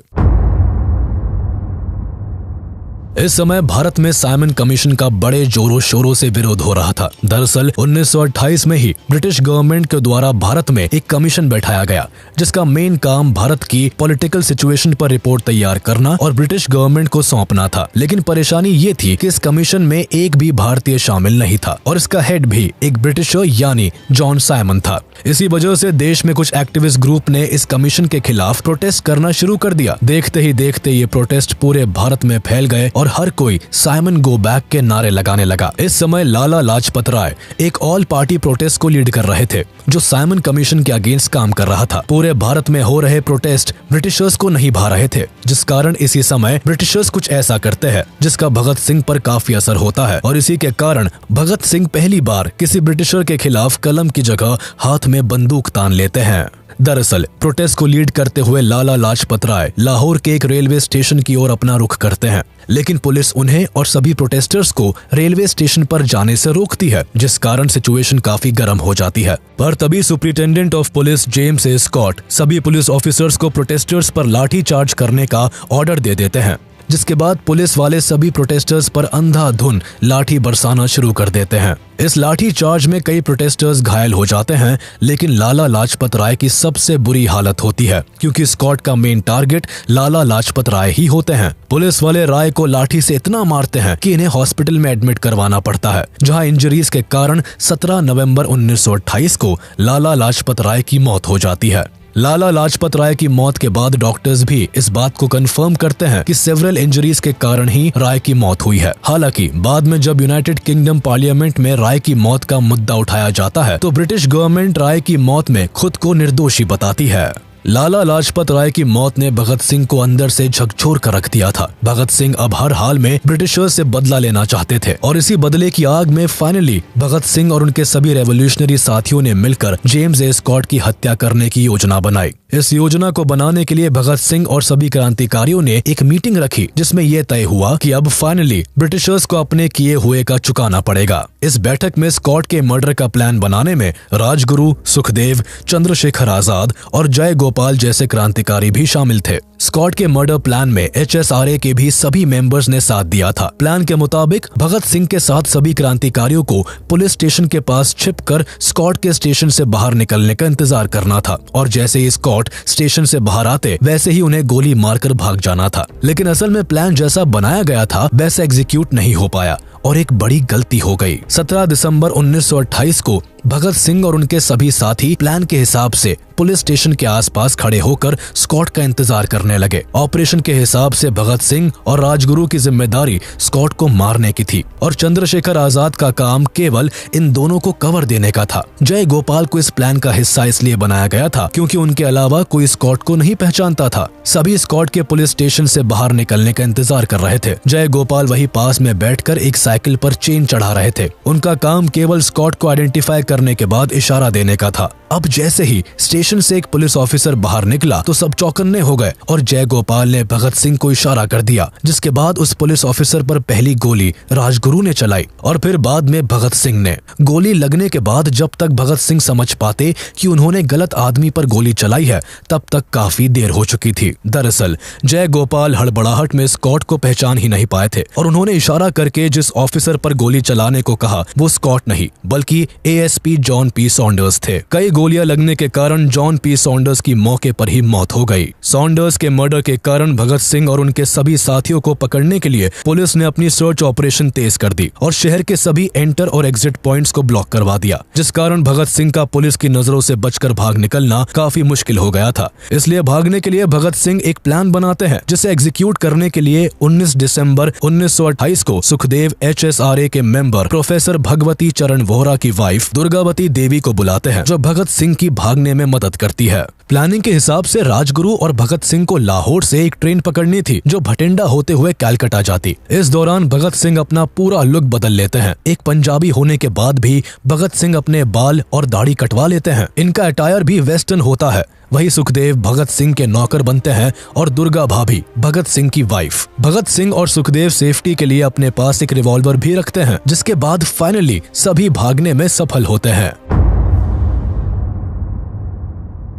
इस समय भारत में साइमन कमीशन का बड़े जोरों शोरों से विरोध हो रहा था। दरअसल 1928 में ही ब्रिटिश गवर्नमेंट के द्वारा भारत में एक कमीशन बैठाया गया, जिसका मेन काम भारत की पॉलिटिकल सिचुएशन पर रिपोर्ट तैयार करना और ब्रिटिश गवर्नमेंट को सौंपना था। लेकिन परेशानी ये थी कि इस कमीशन में एक भी भारतीय शामिल नहीं था और इसका हेड भी एक ब्रिटिशर यानी जॉन साइमन था। इसी वजह से देश में कुछ एक्टिविस्ट ग्रुप ने इस कमीशन के खिलाफ प्रोटेस्ट करना शुरू कर दिया। देखते ही देखते ये प्रोटेस्ट पूरे भारत में फैल गए और हर कोई साइमन गो बैक के नारे लगाने लगा। इस समय लाला लाजपत राय एक ऑल पार्टी प्रोटेस्ट को लीड कर रहे थे, जो साइमन कमीशन के अगेंस्ट काम कर रहा था। पूरे भारत में हो रहे प्रोटेस्ट ब्रिटिशर्स को नहीं भा रहे थे, जिस कारण इसी समय ब्रिटिशर्स कुछ ऐसा करते हैं जिसका भगत सिंह पर काफी असर होता है और इसी के कारण भगत सिंह पहली बार किसी ब्रिटिशर के खिलाफ कलम की जगह हाथ में बंदूक तान लेते हैं। दरअसल प्रोटेस्ट को लीड करते हुए लाला लाजपत राय लाहौर के एक रेलवे स्टेशन की ओर अपना रुख करते हैं, लेकिन पुलिस उन्हें और सभी प्रोटेस्टर्स को रेलवे स्टेशन पर जाने से रोकती है, जिस कारण सिचुएशन काफी गर्म हो जाती है। पर तभी superintendent of police James A Scott सभी पुलिस ऑफिसर्स को प्रोटेस्टर्स पर लाठी चार्ज करने का ऑर्डर दे देते हैं, जिसके बाद पुलिस वाले सभी प्रोटेस्टर्स पर अंधाधुन लाठी बरसाना शुरू कर देते हैं। इस लाठी चार्ज में कई प्रोटेस्टर्स घायल हो जाते हैं, लेकिन लाला लाजपत राय की सबसे बुरी हालत होती है, क्योंकि स्कॉट का मेन टारगेट लाला लाजपत राय ही होते हैं। पुलिस वाले राय को लाठी से इतना मारते हैं कि इन्हें हॉस्पिटल में एडमिट करवाना पड़ता है, जहां इंजरीज के कारण 17 नवंबर 1928 को लाला लाजपत राय की मौत हो जाती है। लाला लाजपत राय की मौत के बाद डॉक्टर्स भी इस बात को कंफर्म करते हैं कि सेवरल इंजरीज के कारण ही राय की मौत हुई है। हालांकि बाद में जब यूनाइटेड किंगडम पार्लियामेंट में राय की मौत का मुद्दा उठाया जाता है, तो ब्रिटिश गवर्नमेंट राय की मौत में खुद को निर्दोषी बताती है। लाला लाजपत राय की मौत ने भगत सिंह को अंदर से झकझोर कर रख दिया था। भगत सिंह अब हर हाल में ब्रिटिशर्स से बदला लेना चाहते थे और इसी बदले की आग में फाइनली भगत सिंह और उनके सभी रेवोल्यूशनरी साथियों ने मिलकर जेम्स ए स्कॉट की हत्या करने की योजना बनाई। इस योजना को बनाने के लिए भगत सिंह और सभी क्रांतिकारियों ने एक मीटिंग रखी जिसमें यह तय हुआ कि अब फाइनली ब्रिटिशर्स को अपने किए हुए का चुकाना पड़ेगा। इस बैठक में स्कॉट के मर्डर का प्लान बनाने में राजगुरु, सुखदेव, चंद्रशेखर आजाद और जय गोपाल जैसे क्रांतिकारी भी शामिल थे। स्कॉट के मर्डर प्लान में HSRA के भी सभी मेंबर्स ने साथ दिया था। प्लान के मुताबिक भगत सिंह के साथ सभी क्रांतिकारियों को पुलिस स्टेशन के पास छिपकर स्कॉट के स्टेशन से बाहर निकलने का इंतजार करना था और जैसे ही स्कॉट स्टेशन से बाहर आते वैसे ही उन्हें गोली मारकर भाग जाना था। लेकिन असल में प्लान जैसा बनाया गया था वैसा एग्जीक्यूट नहीं हो पाया और एक बड़ी गलती हो गई। 17 दिसंबर 1928 को भगत सिंह और उनके सभी साथी प्लान के हिसाब से पुलिस स्टेशन के आसपास खड़े होकर स्कॉट का इंतजार करने लगे। ऑपरेशन के हिसाब से भगत सिंह और राजगुरु की जिम्मेदारी स्कॉट को मारने की थी और चंद्रशेखर आजाद का काम केवल इन दोनों को कवर देने का था। जय गोपाल को इस प्लान का हिस्सा इसलिए बनाया गया था क्योंकि उनके अलावा कोई स्कॉट को नहीं पहचानता था। सभी स्कॉट के पुलिस स्टेशन से बाहर निकलने का इंतजार कर रहे थे। जय गोपाल वही पास में बैठकर एक साइकिल पर चेन चढ़ा रहे थे। उनका काम केवल स्कॉट को आइडेंटिफाई करने के बाद इशारा देने का था। अब जैसे ही स्टेशन से एक पुलिस ऑफिसर बाहर निकला तो सब चौकन्ने हो गए और जय गोपाल ने भगत सिंह को इशारा कर दिया, जिसके बाद उस पुलिस ऑफिसर पर पहली गोली राजगुरु ने चलाई और फिर बाद में भगत सिंह ने। गोली लगने के बाद जब तक भगत सिंह समझ पाते कि उन्होंने गलत आदमी पर गोली चलाई है तब तक काफी देर हो चुकी थी। दरअसल जय गोपाल हड़बड़ाहट में स्कॉट को पहचान ही नहीं पाए थे और उन्होंने इशारा करके जिस ऑफिसर पर गोली चलाने को कहा वो स्कॉट नहीं बल्कि ASP जॉन पी सॉन्डर्स थे। कई गोलियां लगने के कारण जॉन पी सॉन्डर्स की मौके पर ही मौत हो गई। सॉन्डर्स के मर्डर के कारण भगत सिंह और उनके सभी साथियों को पकड़ने के लिए पुलिस ने अपनी सर्च ऑपरेशन तेज कर दी और शहर के सभी एंटर और एग्जिट पॉइंट्स को ब्लॉक करवा दिया, जिस कारण भगत सिंह का पुलिस की नजरों से बचकर भाग निकलना काफी मुश्किल हो गया था। इसलिए भागने के लिए भगत सिंह एक प्लान बनाते हैं जिसे एग्जीक्यूट करने के लिए 19 दिसंबर 1928 को सुखदेव HSRA के मेंबर प्रोफेसर भगवती चरण वोहरा की वाइफ दुर्गावती देवी को बुलाते हैं जो भगत सिंह की भागने में मदद करती है। प्लानिंग के हिसाब से राजगुरु और भगत सिंह को लाहौर से एक ट्रेन पकड़नी थी जो भटिंडा होते हुए कलकत्ता जाती। इस दौरान भगत सिंह अपना पूरा लुक बदल लेते हैं। एक पंजाबी होने के बाद भी भगत सिंह अपने बाल और दाढ़ी कटवा लेते हैं। इनका अटायर भी वेस्टर्न होता है। वही सुखदेव भगत सिंह के नौकर बनते हैं और दुर्गा भाभी भगत सिंह की वाइफ। भगत सिंह और सुखदेव सेफ्टी के लिए अपने पास एक रिवॉल्वर भी रखते हैं, जिसके बाद फाइनली सभी भागने में सफल होते हैं।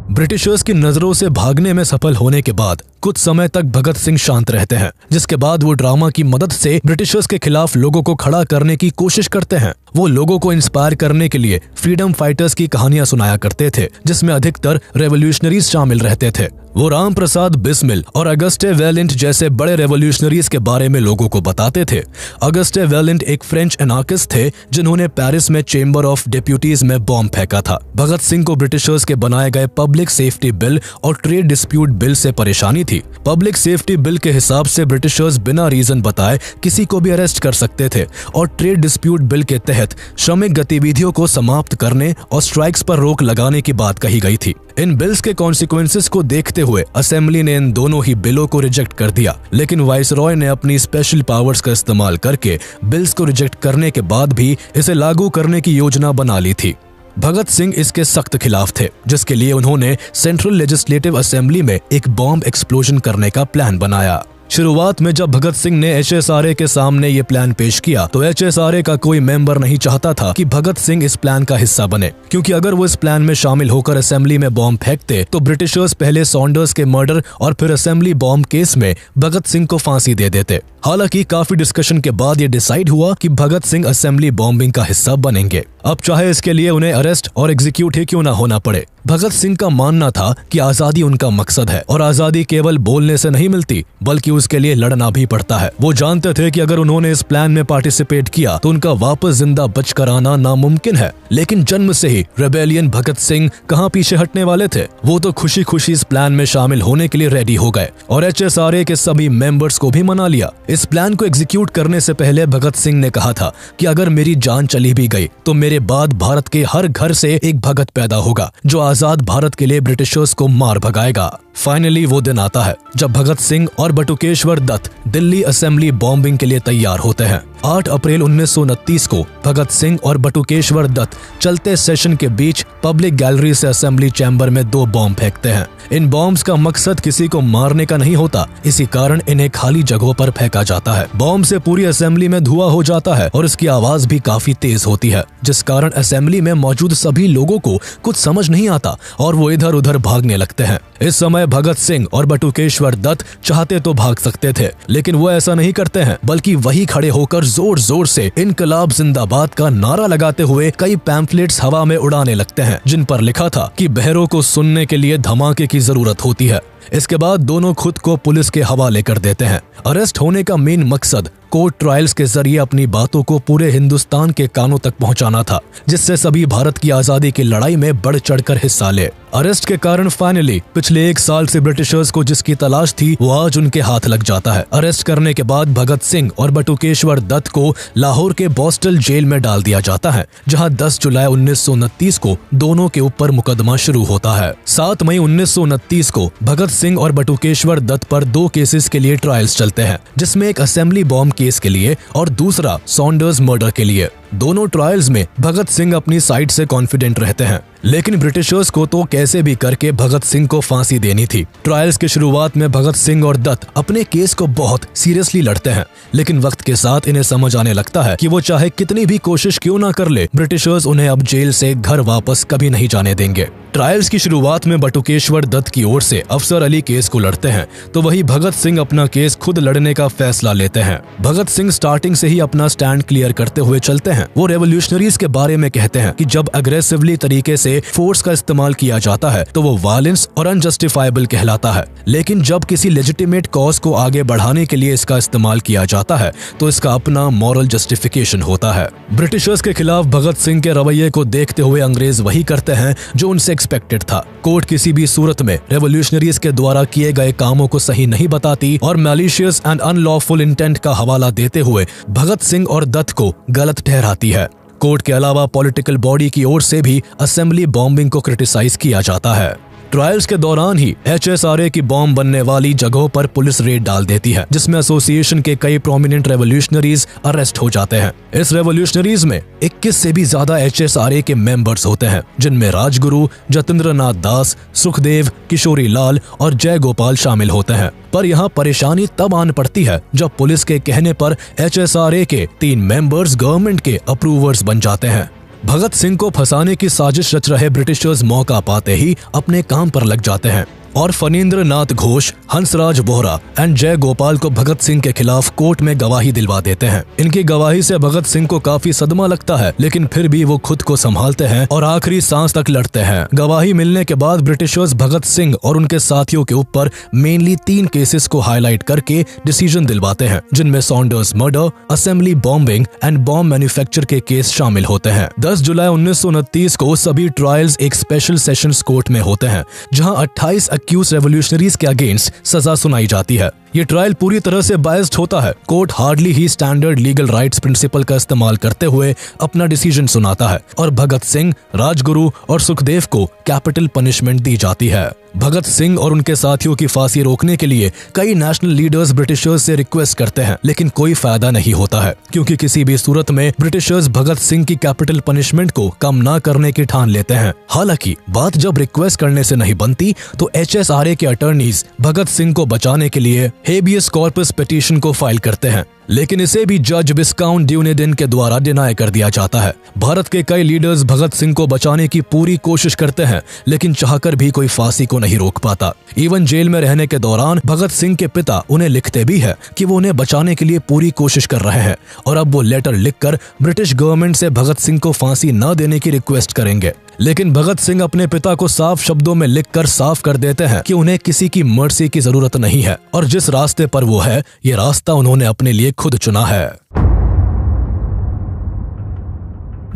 ब्रिटिशर्स की नजरों से भागने में सफल होने के बाद कुछ समय तक भगत सिंह शांत रहते हैं, जिसके बाद वो ड्रामा की मदद से ब्रिटिशर्स के खिलाफ लोगों को खड़ा करने की कोशिश करते हैं। वो लोगों को इंस्पायर करने के लिए फ्रीडम फाइटर्स की कहानियां सुनाया करते थे, जिसमें अधिकतर रेवोल्यूशनरीज शामिल रहते थे। वो राम प्रसाद बिस्मिल और अगस्टे वेलेंट जैसे बड़े रेवोल्यूशनरीज के बारे में लोगों को बताते थे। अगस्टे वेलेंट एक फ्रेंच एनार्किस्ट थे जिन्होंने पेरिस में चेंबर ऑफ डेप्यूटीज में बॉम्ब फेंका था। भगत सिंह को ब्रिटिशर्स के बनाए गए पब्लिक सेफ्टी बिल और ट्रेड डिस्प्यूट बिल से परेशानी थी। पब्लिक सेफ्टी बिल के हिसाब से ब्रिटिशर्स बिना रीजन बताए किसी को भी अरेस्ट कर सकते थे और ट्रेड डिस्प्यूट बिल के तहत श्रमिक गतिविधियों को समाप्त करने और स्ट्राइक्स पर रोक लगाने की बात कही गई थी। इन बिल्स के कॉन्सिक्वेंसेस को देखते हुए असेंबली ने इन दोनों ही बिलों को रिजेक्ट कर दिया, लेकिन वाइसरॉय ने अपनी स्पेशल पावर्स का इस्तेमाल करके बिल्स को रिजेक्ट करने के बाद भी इसे लागू करने की योजना बना ली थी। भगत सिंह इसके सख्त खिलाफ थे, जिसके लिए उन्होंने सेंट्रल लेजिस्लेटिव असेंबली में एक बॉम्ब एक्सप्लोजन करने का प्लान बनाया। शुरुआत में जब भगत सिंह ने HSRA के सामने ये प्लान पेश किया तो HSRA का कोई मेंबर नहीं चाहता था कि भगत सिंह इस प्लान का हिस्सा बने, क्योंकि अगर वो इस प्लान में शामिल होकर असेंबली में बॉम्ब फेंकते तो ब्रिटिशर्स पहले सॉन्डर्स के मर्डर और फिर असेंबली बॉम्ब केस में भगत सिंह को फांसी दे देते। हालांकि काफी डिस्कशन के बाद ये डिसाइड हुआ कि भगत सिंह असेंबली बॉम्बिंग का हिस्सा बनेंगे, अब चाहे इसके लिए उन्हें अरेस्ट और एग्जीक्यूट ही क्यों ना होना पड़े। भगत सिंह का मानना था कि आजादी उनका मकसद है और आजादी केवल बोलने से नहीं मिलती बल्कि उसके लिए लड़ना भी पड़ता है। वो जानते थे कि अगर उन्होंने इस प्लान में पार्टिसिपेट किया तो उनका वापस जिंदा बचकर आना नामुमकिन है, लेकिन जन्म से ही रेबेलियन भगत सिंह कहाँ पीछे हटने वाले थे। वो तो खुशी खुशी इस प्लान में शामिल होने के लिए रेडी हो गए और HSRA के सभी मेंबर्स को भी मना लिया। इस प्लान को एग्जीक्यूट करने से पहले भगत सिंह ने कहा था कि अगर मेरी जान चली भी गई तो मेरे बाद भारत के हर घर से एक भगत पैदा होगा जो आजाद भारत के लिए ब्रिटिशर्स को मार भगाएगा। फाइनली वो दिन आता है जब भगत सिंह और बटुकेश्वर दत्त दिल्ली असेंबली बॉम्बिंग के लिए तैयार होते हैं। 8 अप्रैल 1929 को भगत सिंह और बटुकेश्वर दत्त चलते सेशन के बीच पब्लिक गैलरी से असेंबली चैम्बर में 2 बॉम्ब फेंकते हैं। इन बॉम्ब्स का मकसद किसी को मारने का नहीं होता, इसी कारण इन्हें खाली जगहों पर फेंका जाता है। बॉम्ब से पूरी असेंबली में धुआं हो जाता है और इसकी आवाज भी काफी तेज होती है, जिस कारण असेंबली में मौजूद सभी लोगों को कुछ समझ नहीं आता और वो इधर उधर भागने लगते हैं। इस समय भगत सिंह और बटुकेश्वर दत्त चाहते तो भाग सकते थे, लेकिन वो ऐसा नहीं करते हैं, बल्कि वही खड़े होकर जोर जोर से इनकलाब जिंदाबाद का नारा लगाते हुए कई पैम्फलेट्स हवा में उड़ाने लगते हैं, जिन पर लिखा था कि बहरों को सुनने के लिए धमाके की जरूरत होती है। इसके बाद दोनों खुद को पुलिस के हवाले कर देते हैं। अरेस्ट होने का मेन मकसद कोर्ट ट्रायल्स के जरिए अपनी बातों को पूरे हिंदुस्तान के कानों तक पहुंचाना था, जिससे सभी भारत की आजादी की लड़ाई में बढ़ चढ़कर हिस्सा ले। अरेस्ट के कारण फाइनली पिछले 1 साल से ब्रिटिशर्स को जिसकी तलाश थी वो आज उनके हाथ लग जाता है। अरेस्ट करने के बाद भगत सिंह और बटुकेश्वर दत्त को लाहौर के बॉस्टल जेल में डाल दिया जाता है, जहां 10 जुलाई 1929 को दोनों के ऊपर मुकदमा शुरू होता है। 7 मई 1929 को भगत सिंह और बटुकेश्वर दत्त पर 2 केसेस के लिए ट्रायल्स चलते हैं, जिसमें एक असेंबली बॉम्ब केस के लिए और दूसरा सॉन्डर्स मर्डर के लिए। दोनों ट्रायल्स में भगत सिंह अपनी साइड से कॉन्फिडेंट रहते हैं, लेकिन ब्रिटिशर्स को तो कैसे भी करके भगत सिंह को फांसी देनी थी। ट्रायल्स की शुरुआत में भगत सिंह और दत्त अपने केस को बहुत सीरियसली लड़ते हैं, लेकिन वक्त के साथ इन्हें समझ आने लगता है कि वो चाहे कितनी भी कोशिश क्यों ना कर ले, ब्रिटिशर्स उन्हें अब जेल से घर वापस कभी नहीं जाने देंगे। ट्रायल्स की शुरुआत में बटुकेश्वर दत्त की ओर से अफसर अली केस को लड़ते हैं, तो वही भगत सिंह अपना केस खुद लड़ने का फैसला लेते हैं। भगत सिंह स्टार्टिंग से ही अपना स्टैंड क्लियर करते हुए चलते हैं। वो रेवोल्यूशनरीज के बारे में कहते हैं कि जब अग्रेसिवली तरीके से फोर्स का इस्तेमाल किया जाता है तो वो वायलेंस और अनजस्टिफाइबल कहलाता है, लेकिन जब किसी लेजिटिमेट कॉज को आगे बढ़ाने के लिए इसका इस्तेमाल किया जाता है तो इसका अपना मॉरल जस्टिफिकेशन होता है। ब्रिटिशर्स के खिलाफ भगत सिंह के रवैये को देखते हुए अंग्रेज वही करते हैं जो उनसे एक्सपेक्टेड था। कोर्ट किसी भी सूरत में रेवोल्यूशनरीज के द्वारा किए गए कामों को सही नहीं बताती और मैलिशियस एंड अनलॉफुल इंटेंट का हवाला देते हुए भगत सिंह और दत्त को गलत ठहराती है। कोर्ट के अलावा पॉलिटिकल बॉडी की ओर से भी असेंबली बॉम्बिंग को क्रिटिसाइज किया जाता है। ट्रायल्स के दौरान ही HSRA की बॉम्ब बनने वाली जगहों पर पुलिस रेड डाल देती है, जिसमें एसोसिएशन के कई प्रोमिनेंट रेवोल्यूशनरीज अरेस्ट हो जाते हैं। इस रेवोल्यूशनरीज में 21 से भी ज्यादा HSRA के मेंबर्स होते हैं, जिनमें राजगुरु, जतेंद्र नाथ दास, सुखदेव, किशोरी लाल और जय गोपाल शामिल होते हैं। पर यहाँ परेशानी तब आन पड़ती है जब पुलिस के कहने पर HSRA के 3 मेंबर्स गवर्नमेंट के अप्रूवर्स बन जाते हैं। भगत सिंह को फंसाने की साजिश रच रहे ब्रिटिशर्स मौका पाते ही अपने काम पर लग जाते हैं और फणींद्र नाथ घोष, हंसराज बोहरा एंड जय गोपाल को भगत सिंह के खिलाफ कोर्ट में गवाही दिलवा देते हैं। इनकी गवाही से भगत सिंह को काफी सदमा लगता है, लेकिन फिर भी वो खुद को संभालते हैं और आखिरी सांस तक लड़ते हैं। गवाही मिलने के बाद ब्रिटिशर्स भगत सिंह और उनके साथियों के ऊपर मेनली 3 केसेस को हाईलाइट करके डिसीजन दिलवाते हैं, जिनमें Saunders murder, assembly bombing and bomb manufacture के केस शामिल होते हैं। 10 जुलाई 1929 को सभी ट्रायल्स एक स्पेशल सेशंस कोर्ट में होते हैं, जहां 28 एक्यूज रेवोल्यूशनरीज के अगेंस्ट सजा सुनाई जाती है। ये ट्रायल पूरी तरह से बायस्ड होता है। कोर्ट हार्डली ही स्टैंडर्ड लीगल राइट्स प्रिंसिपल का इस्तेमाल करते हुए अपना डिसीजन सुनाता है और भगत सिंह, राजगुरु और सुखदेव को कैपिटल पनिशमेंट दी जाती है। भगत सिंह और उनके साथियों की फांसी रोकने के लिए कई नेशनल लीडर्स ब्रिटिशर्स से रिक्वेस्ट करते हैं, लेकिन कोई फायदा नहीं होता है, क्योंकि किसी भी सूरत में ब्रिटिशर्स भगत सिंह की कैपिटल पनिशमेंट को कम ना करने की ठान लेते हैं। हालांकि बात जब रिक्वेस्ट करने से नहीं बनती तो HSRA के अटर्नीज भगत सिंह को बचाने के लिए हेबियस कॉर्पस पिटीशन को फाइल करते हैं, लेकिन इसे भी जज विस्काउंट ड्यूनेडिन के द्वारा डिनाई कर दिया जाता है। भारत के कई लीडर्स भगत सिंह को बचाने की पूरी कोशिश करते हैं, लेकिन चाहकर भी कोई फांसी को नहीं रोक पाता। इवन जेल में रहने के दौरान भगत सिंह के पिता उन्हें लिखते भी है कि वो उन्हें बचाने के लिए पूरी कोशिश कर रहे हैं और अब वो लेटर लिखकर ब्रिटिश गवर्नमेंट से भगत सिंह को फांसी न देने की रिक्वेस्ट करेंगे। लेकिन भगत सिंह अपने पिता को साफ शब्दों में लिखकर साफ कर देते हैं कि उन्हें किसी की मर्सी की जरूरत नहीं है और जिस रास्ते पर वो है, ये रास्ता उन्होंने अपने लिए खुद चुना है।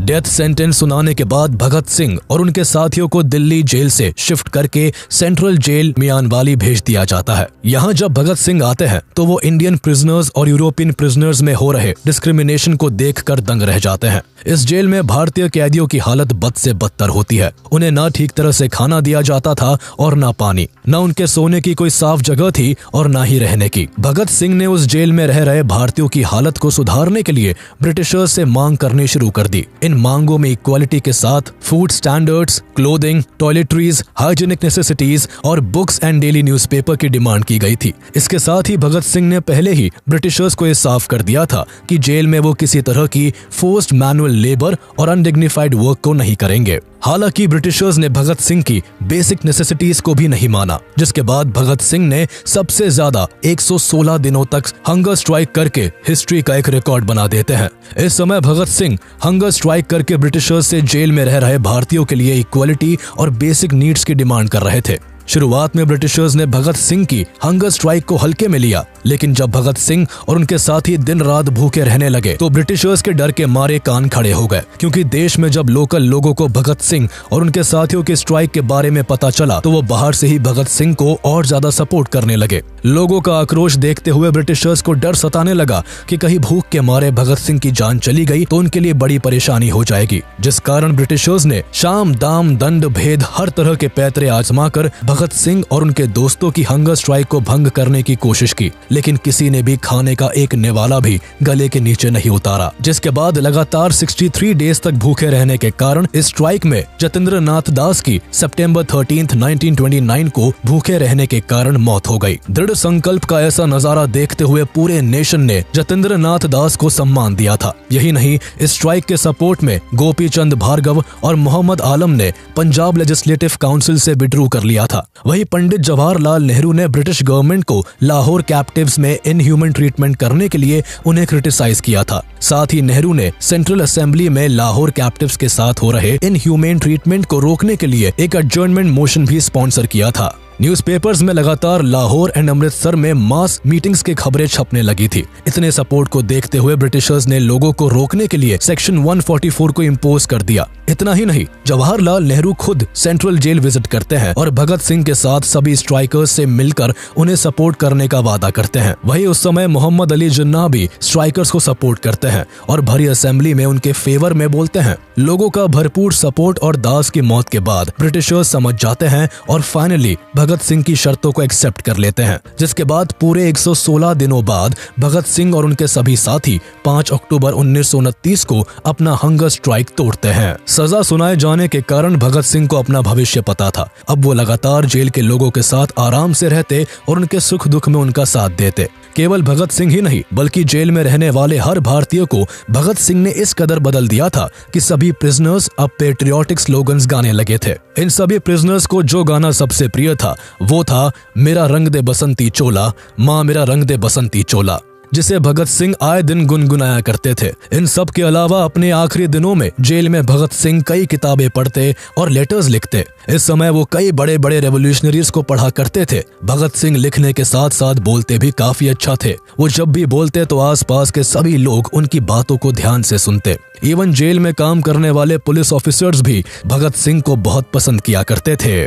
डेथ सेंटेंस सुनाने के बाद भगत सिंह और उनके साथियों को दिल्ली जेल से शिफ्ट करके सेंट्रल जेल मियानवाली भेज दिया जाता है। यहाँ जब भगत सिंह आते हैं तो वो इंडियन प्रिजनर्स और यूरोपियन प्रिजनर्स में हो रहे डिस्क्रिमिनेशन को देखकर दंग रह जाते हैं। इस जेल में भारतीय कैदियों की हालत बद से बदतर होती है। उन्हें ना ठीक तरह से खाना दिया जाता था और ना पानी, ना उनके सोने की कोई साफ जगह थी और ना ही रहने की। भगत सिंह ने उस जेल में रह रहे भारतीयों की हालत को सुधारने के लिए ब्रिटिशर्स से मांग करनी शुरू कर दी। इन मांगों में इक्वालिटी के साथ food standards, clothing, toiletries, hygienic necessities और बुक्स एंड डेली न्यूज़पेपर की डिमांड की गई थी। इसके साथ ही भगत सिंह ने पहले ही ब्रिटिशर्स को यह साफ कर दिया था कि जेल में वो किसी तरह की फोर्स्ड मैनुअल लेबर और अनडिग्निफाइड वर्क को नहीं करेंगे। हालांकि ब्रिटिशर्स ने भगत सिंह की बेसिक नेसेसिटीज को भी नहीं माना, जिसके बाद भगत सिंह ने सबसे ज्यादा 116 दिनों तक हंगर स्ट्राइक करके हिस्ट्री का एक रिकॉर्ड बना देते हैं। इस समय भगत सिंह हंगर स्ट्राइक करके ब्रिटिशर्स से जेल में रह रहे भारतीयों के लिए इक्वालिटी और बेसिक नीड्स की डिमांड कर रहे थे। शुरुआत में ब्रिटिशर्स ने भगत सिंह की हंगर स्ट्राइक को हल्के में लिया, लेकिन जब भगत सिंह और उनके साथी दिन रात भूखे रहने लगे तो ब्रिटिशर्स के डर के मारे कान खड़े हो गए, क्योंकि देश में जब लोकल लोगों को भगत सिंह और उनके साथियों की स्ट्राइक के बारे में पता चला तो वो बाहर से ही भगत सिंह को और ज्यादा सपोर्ट करने लगे। लोगों का आक्रोश देखते हुए ब्रिटिशर्स को डर सताने लगा कि कहीं भूख के मारे भगत सिंह की जान चली गई तो उनके लिए बड़ी परेशानी हो जाएगी, जिस कारण ब्रिटिशर्स ने शाम दाम दंड भेद हर तरह के पैतरे आजमा कर भगत सिंह और उनके दोस्तों की हंगर स्ट्राइक को भंग करने की कोशिश की, लेकिन किसी ने भी खाने का एक निवाला भी गले के नीचे नहीं उतारा। जिसके बाद लगातार 63 डेज तक भूखे रहने के कारण इस स्ट्राइक में जतेंद्र नाथ दास की सितंबर 13, 1929 को भूखे रहने के कारण मौत हो गई। दृढ़ संकल्प का ऐसा नजारा देखते हुए पूरे नेशन ने जतेंद्र नाथ दास को सम्मान दिया था। यही नहीं, इस स्ट्राइक के सपोर्ट में गोपी चंद भार्गव और मोहम्मद आलम ने पंजाब लेजिस्लेटिव काउंसिल से विड्रू कर लिया था। वही पंडित जवाहरलाल नेहरू ने ब्रिटिश गवर्नमेंट को लाहौर कैप्टिव्स में इनह्यूमन ट्रीटमेंट करने के लिए उन्हें क्रिटिसाइज किया था। साथ ही नेहरू ने सेंट्रल असेंबली में लाहौर कैप्टिव्स के साथ हो रहे इनह्यूमन ट्रीटमेंट को रोकने के लिए एक एडजर्नमेंट मोशन भी स्पॉन्सर किया था। न्यूज़पेपर्स में लगातार लाहौर एंड अमृतसर में मास मीटिंग्स की खबरें छपने लगी थी। इतने सपोर्ट को देखते हुए ब्रिटिशर्स ने लोगों को रोकने के लिए सेक्शन 144 को इम्पोज कर दिया। इतना ही नहीं, जवाहरलाल नेहरू खुद सेंट्रल जेल विजिट करते हैं और भगत सिंह के साथ सभी स्ट्राइकर्स से मिलकर उन्हें सपोर्ट करने का वादा करते हैं। वही उस समय मोहम्मद अली जिन्ना भी स्ट्राइकर्स को सपोर्ट करते हैं और भरी असेंबली में उनके फेवर में बोलते हैं। लोगों का भरपूर सपोर्ट और दास की मौत के बाद ब्रिटिशर्स समझ जाते हैं और फाइनली भगत सिंह की शर्तों को एक्सेप्ट कर लेते हैं, जिसके बाद पूरे 116 दिनों बाद भगत सिंह और उनके सभी साथी 5 अक्टूबर 1929 को अपना हंगर स्ट्राइक तोड़ते हैं। सजा सुनाए जाने के कारण भगत सिंह को अपना भविष्य पता था। अब वो लगातार जेल के लोगों के साथ आराम से रहते और उनके सुख दुख में उनका साथ देते। केवल भगत सिंह ही नहीं, बल्कि जेल में रहने वाले हर भारतीय को भगत सिंह ने इस कदर बदल दिया था कि सभी प्रिजनर्स अब पेट्रियोटिक स्लोगन्स गाने लगे थे। इन सभी प्रिजनर्स को जो गाना सबसे प्रिय था वो था मेरा रंग दे बसंती चोला, माँ मेरा रंग दे बसंती चोला, जिसे भगत सिंह आए दिन गुनगुनाया करते थे। इन सब के अलावा अपने आखिरी दिनों में जेल में भगत सिंह कई किताबें पढ़ते और लेटर्स लिखते। इस समय वो कई बड़े बड़े रेवोल्यूशनरीज को पढ़ा करते थे। भगत सिंह लिखने के साथ साथ बोलते भी काफी अच्छा थे। वो जब भी बोलते तो आसपास के सभी लोग उनकी बातों को ध्यान से सुनते। इवन जेल में काम करने वाले पुलिस ऑफिसर्स भी भगत सिंह को बहुत पसंद किया करते थे।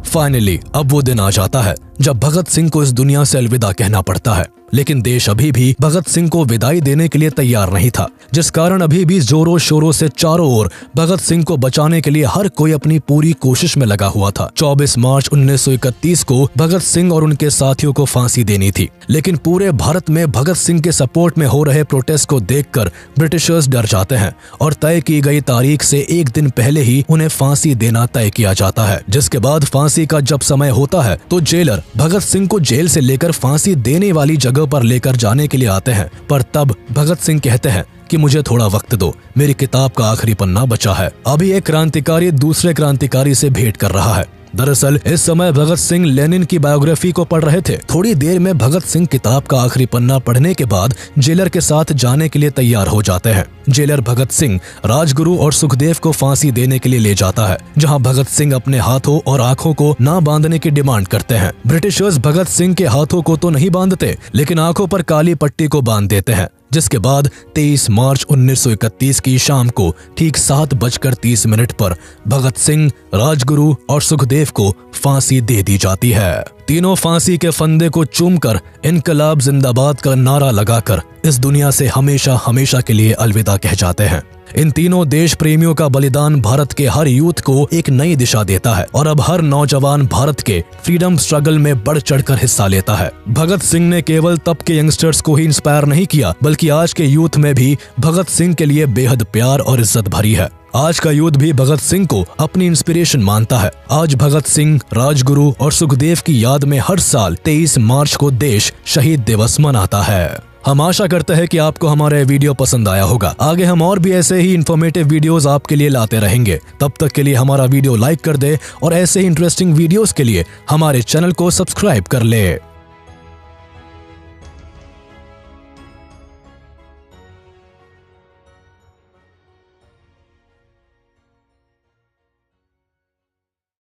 फाइनली अब वो दिन आ जाता है जब भगत सिंह को इस दुनिया से अलविदा कहना पड़ता है, लेकिन देश अभी भी भगत सिंह को विदाई देने के लिए तैयार नहीं था, जिस कारण अभी भी जोरों शोरों से चारों ओर भगत सिंह को बचाने के लिए हर कोई अपनी पूरी कोशिश में लगा हुआ था। 24 मार्च 1931 को भगत सिंह और उनके साथियों को फांसी देनी थी, लेकिन पूरे भारत में भगत सिंह के सपोर्ट में हो रहे प्रोटेस्ट को देखकर ब्रिटिशर्स डर जाते हैं और तय की गई तारीख से एक दिन पहले ही उन्हें फांसी देना तय किया जाता है। जिसके बाद फांसी का जब समय होता है तो जेलर भगत सिंह को जेल से लेकर फांसी देने वाली जगह पर लेकर जाने के लिए आते हैं, पर तब भगत सिंह कहते हैं कि मुझे थोड़ा वक्त दो, मेरी किताब का आखिरी पन्ना बचा है। अभी एक क्रांतिकारी दूसरे क्रांतिकारी से भेंट कर रहा है। दरअसल इस समय भगत सिंह लेनिन की बायोग्राफी को पढ़ रहे थे। थोड़ी देर में भगत सिंह किताब का आखिरी पन्ना पढ़ने के बाद जेलर के साथ जाने के लिए तैयार हो जाते हैं। जेलर भगत सिंह, राजगुरु और सुखदेव को फांसी देने के लिए ले जाता है, जहां भगत सिंह अपने हाथों और आंखों को ना बांधने की डिमांड करते हैं। ब्रिटिशर्स भगत सिंह के हाथों को तो नहीं बांधते, लेकिन आंखों पर काली पट्टी को बांध देते हैं। जिसके बाद 23 मार्च 1931 की शाम को ठीक 7:30 पर भगत सिंह, राजगुरु और सुखदेव को फांसी दे दी जाती है। तीनों फांसी के फंदे को चूमकर इनकलाब जिंदाबाद का नारा लगाकर इस दुनिया से हमेशा हमेशा के लिए अलविदा कह जाते हैं। इन तीनों देश प्रेमियों का बलिदान भारत के हर यूथ को एक नई दिशा देता है और अब हर नौजवान भारत के फ्रीडम स्ट्रगल में बढ़ चढ़कर हिस्सा लेता है। भगत सिंह ने केवल तब के यंगस्टर्स को ही इंस्पायर नहीं किया, बल्कि आज के यूथ में भी भगत सिंह के लिए बेहद प्यार और इज्जत भरी है। आज का यूथ भी भगत सिंह को अपनी इंस्पिरेशन मानता है। आज भगत सिंह, राजगुरु और सुखदेव की याद में हर साल 23 मार्च को देश शहीद दिवस मनाता है। हम आशा करते हैं कि आपको हमारा वीडियो पसंद आया होगा। आगे हम और भी ऐसे ही इन्फॉर्मेटिव वीडियोस आपके लिए लाते रहेंगे। तब तक के लिए हमारा वीडियो लाइक कर दे और ऐसे ही इंटरेस्टिंग वीडियोस के लिए हमारे चैनल को सब्सक्राइब कर ले।